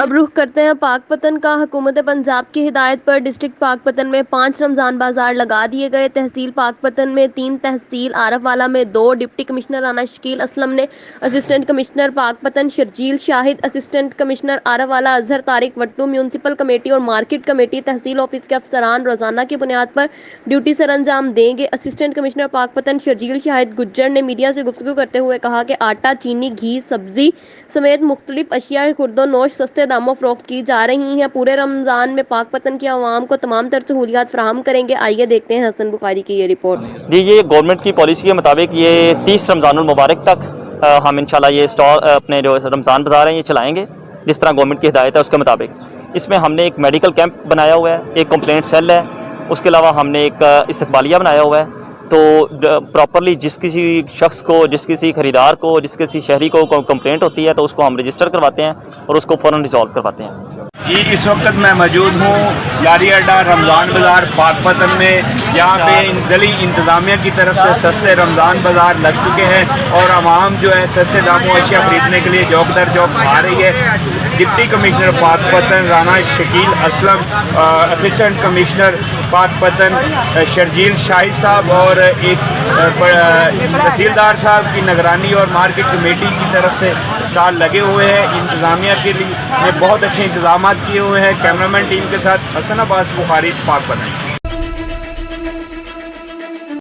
اب رخ کرتے ہیں پاک پتن کا۔ حکومت پنجاب کی ہدایت پر ڈسٹرکٹ پاک پتن میں 5 رمضان بازار لگا دیے گئے۔ تحصیل پاک پتن میں 3، تحصیل عارف والہ میں 2۔ ڈپٹی کمشنر رانا شکیل اسلم نے اسسٹنٹ کمشنر پاک پتن شرجیل شاہد، اسسٹنٹ کمشنر عارف والہ اظہر طارق وٹو، میونسپل کمیٹی اور مارکیٹ کمیٹی، تحصیل آفس کے افسران روزانہ کی بنیاد پر ڈیوٹی سر انجام دیں گے۔ اسسٹنٹ کمشنر پاک پتن شرجیل شاہد گجر نے میڈیا سے گفتگو کرتے ہوئے کہا کہ آٹا، چینی، گھی، سبزی سمیت مختلف اشیاء خرد و نوش سستے داموں فروخت کی جا رہی ہیں۔ پورے رمضان میں پاک پتن کی عوام کو تمام تر سہولیات فراہم کریں گے۔ آئیے دیکھتے ہیں حسن بخاری کی یہ رپورٹ۔ جی، یہ گورنمنٹ کی پالیسی کے مطابق یہ 30 رمضان المبارک تک ہم انشاءاللہ یہ اسٹال اپنے جو رمضان بازار ہیں یہ چلائیں گے جس طرح گورنمنٹ کی ہدایت ہے اس کے مطابق۔ اس میں ہم نے ایک میڈیکل کیمپ بنایا ہوا ہے، ایک کمپلینٹ سیل ہے، اس کے علاوہ ہم نے ایک استقبالیہ بنایا ہوا ہے۔ تو پراپرلی جس کسی شخص کو، جس کسی خریدار کو، جس کسی شہری کو کمپلینٹ ہوتی ہے تو اس کو ہم رجسٹر کرواتے ہیں اور اس کو فوراً ریزالو کرواتے ہیں۔ جی، اس وقت میں موجود ہوں یاری اڈا رمضان بازار پاک پتن میں، جہاں پہ ضلعی انتظامیہ کی طرف سے سستے رمضان بازار لگ چکے ہیں اور عوام جو ہے سستے داموں اشیاء خریدنے کے لیے جوک در جوک آ رہی ہے۔ ڈپٹی کمشنر پاک پتن رانا شکیل اسلم، اسسٹنٹ کمشنر پاک پتن شرجیل شاہد صاحب اور اس تحصیلدار صاحب کی نگرانی اور مارکیٹ کمیٹی کی طرف سے اسٹال لگے ہوئے ہیں۔ انتظامیہ کے لیے بہت اچھے انتظامات کیے ہوئے ہیں۔ کیمرامین ٹیم کے ساتھ حسن عباس بخاری، پاک پتن۔